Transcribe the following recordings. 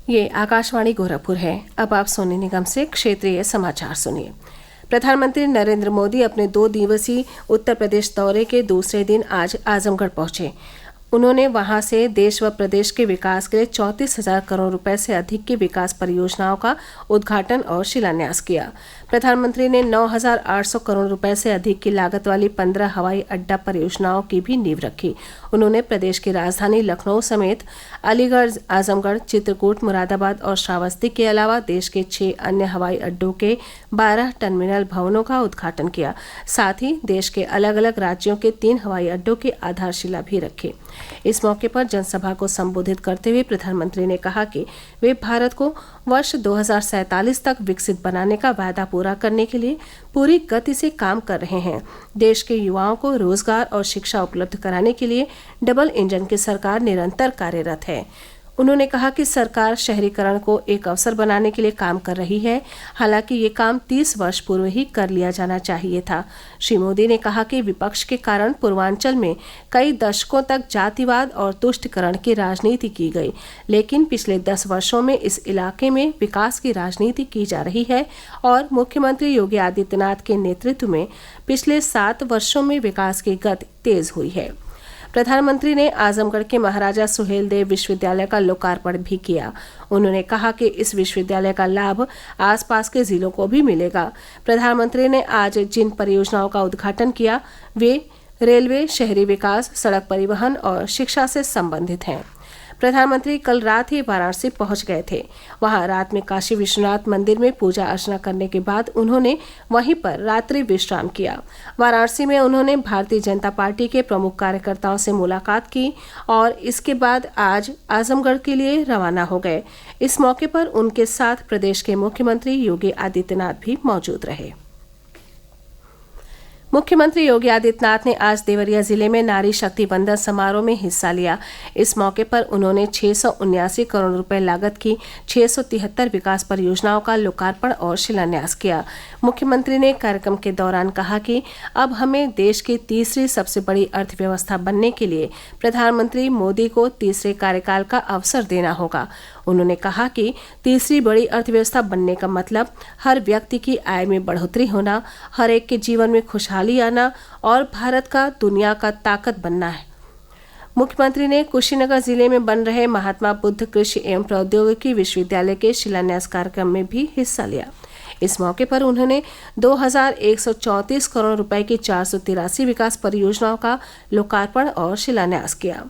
ये आकाशवाणी गोरखपुर है। अब आप सोनी निगम से क्षेत्रीय समाचार सुनिए। प्रधानमंत्री नरेंद्र मोदी अपने 2 दिवसीय उत्तर प्रदेश दौरे के दूसरे दिन आज आजमगढ़ पहुंचे। उन्होंने वहां से देश व प्रदेश के विकास के लिए 34,000 करोड़ रुपए से अधिक की विकास परियोजनाओं का उद्घाटन और शिलान्यास किया। प्रधानमंत्री ने 9,800 करोड़ रुपए से अधिक की लागत वाली 15 हवाई अड्डा परियोजनाओं की भी नींव रखी। उन्होंने प्रदेश की राजधानी लखनऊ समेत अलीगढ़, आजमगढ़, चित्रकूट, मुरादाबाद और श्रावस्ती के अलावा देश के 6 अन्य हवाई अड्डों के 12 टर्मिनल भवनों का उद्घाटन किया। साथ ही देश के अलग अलग राज्यों के 3 हवाई अड्डों की आधारशिला भी रखी। इस मौके पर जनसभा को संबोधित करते हुए प्रधानमंत्री ने कहा कि वे भारत को वर्ष 2047 तक विकसित बनाने का वादा पूरा करने के लिए पूरी गति से काम कर रहे हैं। देश के युवाओं को रोजगार और शिक्षा उपलब्ध कराने के लिए डबल इंजन की सरकार निरंतर कार्यरत है। उन्होंने कहा कि सरकार शहरीकरण को एक अवसर बनाने के लिए काम कर रही है। हालांकि ये काम 30 वर्ष पूर्व ही कर लिया जाना चाहिए था। श्री मोदी ने कहा कि विपक्ष के कारण पूर्वांचल में कई दशकों तक जातिवाद और तुष्टिकरण की राजनीति की गई, लेकिन पिछले 10 वर्षों में इस इलाके में विकास की राजनीति की जा रही है और मुख्यमंत्री योगी आदित्यनाथ के नेतृत्व में पिछले 7 वर्षों में विकास की गति तेज हुई है। प्रधानमंत्री ने आजमगढ़ के महाराजा सुहेलदेव विश्वविद्यालय का लोकार्पण भी किया। उन्होंने कहा कि इस विश्वविद्यालय का लाभ आसपास के जिलों को भी मिलेगा। प्रधानमंत्री ने आज जिन परियोजनाओं का उद्घाटन किया वे रेलवे, शहरी विकास, सड़क परिवहन और शिक्षा से संबंधित हैं। प्रधानमंत्री कल रात ही वाराणसी पहुंच गए थे। वहां रात में काशी विश्वनाथ मंदिर में पूजा अर्चना करने के बाद उन्होंने वहीं पर रात्रि विश्राम किया। वाराणसी में उन्होंने भारतीय जनता पार्टी के प्रमुख कार्यकर्ताओं से मुलाकात की और इसके बाद आज आजमगढ़ के लिए रवाना हो गए। इस मौके पर उनके साथ प्रदेश के मुख्यमंत्री योगी आदित्यनाथ भी मौजूद रहे। मुख्यमंत्री योगी आदित्यनाथ ने आज देवरिया जिले में नारी शक्ति वंदन समारोह में हिस्सा लिया। इस मौके पर उन्होंने 679 करोड़ रुपए लागत की 673 विकास परियोजनाओं का लोकार्पण और शिलान्यास किया। मुख्यमंत्री ने कार्यक्रम के दौरान कहा कि अब हमें देश की तीसरी सबसे बड़ी अर्थव्यवस्था बनने के लिए प्रधानमंत्री मोदी को तीसरे कार्यकाल का अवसर देना होगा। उन्होंने कहा कि तीसरी बड़ी अर्थव्यवस्था बनने का मतलब हर व्यक्ति की आय में बढ़ोतरी होना, हर एक के जीवन में खुशहाली आना और भारत का दुनिया का ताकत बनना है। मुख्यमंत्री ने कुशीनगर जिले में बन रहे महात्मा बुद्ध कृषि एवं प्रौद्योगिकी विश्वविद्यालय के शिलान्यास कार्यक्रम में भी हिस्सा लिया। इस मौके पर उन्होंने 2,134 करोड़ रुपए की 483 विकास परियोजनाओं का लोकार्पण और शिलान्यास किया।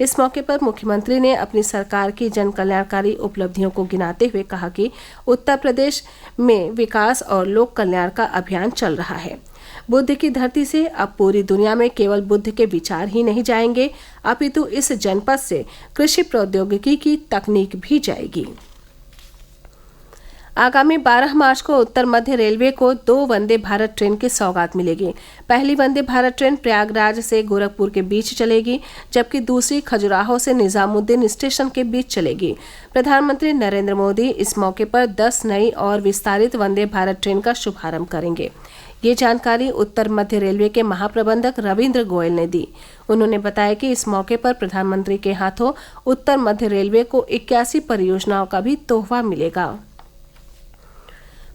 इस मौके पर मुख्यमंत्री ने अपनी सरकार की जन कल्याणकारी उपलब्धियों को गिनाते हुए कहा कि उत्तर प्रदेश में विकास और लोक कल्याण का अभियान चल रहा है। बुद्ध की धरती से अब पूरी दुनिया में केवल बुद्ध के विचार ही नहीं जाएंगे, अपितु इस जनपद से कृषि प्रौद्योगिकी की तकनीक भी जाएगी। आगामी 12 मार्च को उत्तर मध्य रेलवे को 2 वंदे भारत ट्रेन की सौगात मिलेगी। पहली वंदे भारत ट्रेन प्रयागराज से गोरखपुर के बीच चलेगी, जबकि दूसरी खजुराहो से निजामुद्दीन स्टेशन के बीच चलेगी। प्रधानमंत्री नरेंद्र मोदी इस मौके पर 10 नई और विस्तारित वंदे भारत ट्रेन का शुभारंभ करेंगे। ये जानकारी उत्तर मध्य रेलवे के महाप्रबंधक रविंद्र गोयल ने दी। उन्होंने बताया कि इस मौके पर प्रधानमंत्री के हाथों उत्तर मध्य रेलवे को 81 परियोजनाओं का भी तोहफा मिलेगा।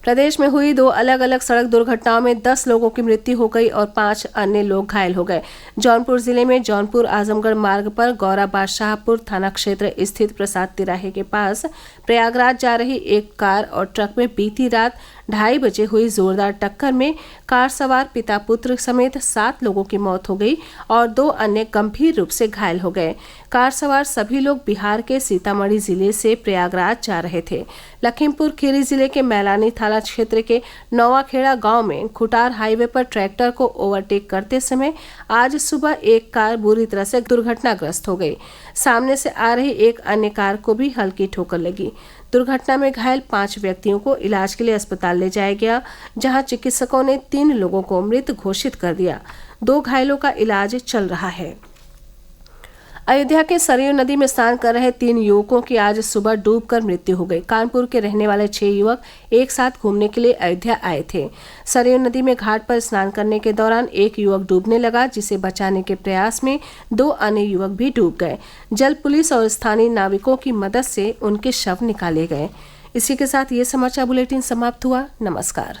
प्रदेश में हुई 2 अलग अलग सड़क दुर्घटनाओं में 10 लोगों की मृत्यु हो गई और 5 अन्य लोग घायल हो गए। जौनपुर जिले में जौनपुर आजमगढ़ मार्ग पर गौरा बादशाहपुर थाना क्षेत्र स्थित प्रसाद तिराहे के पास प्रयागराज जा रही एक कार और ट्रक में बीती रात 2:30 बजे हुई जोरदार टक्कर में कार सवार पिता पुत्र समेत 7 लोगों की मौत हो गई और 2 अन्य गंभीर रूप से घायल हो गए। कार सवार सभी लोग बिहार के सीतामढ़ी जिले से प्रयागराज जा रहे थे। लखीमपुर खीरी जिले के मैलानी थाना क्षेत्र के नौवाखेड़ा गांव में खुटार हाईवे पर ट्रैक्टर को ओवरटेक करते समय आज सुबह एक कार बुरी तरह से दुर्घटनाग्रस्त हो गई। सामने से आ रही एक अन्य कार को भी हल्की ठोकर लगी। दुर्घटना में घायल 5 व्यक्तियों को इलाज के लिए अस्पताल ले जाया गया, जहां चिकित्सकों ने 3 लोगों को मृत घोषित कर दिया। 2 घायलों का इलाज चल रहा है। अयोध्या के सरयू नदी में स्नान कर रहे 3 युवकों की आज सुबह डूबकर मृत्यु हो गई। कानपुर के रहने वाले 6 युवक एक साथ घूमने के लिए अयोध्या आए थे। सरयू नदी में घाट पर स्नान करने के दौरान एक युवक डूबने लगा, जिसे बचाने के प्रयास में 2 अन्य युवक भी डूब गए। जल पुलिस और स्थानीय नाविकों की मदद से उनके शव निकाले गए। इसी के साथ ये समाचार बुलेटिन समाप्त हुआ। नमस्कार।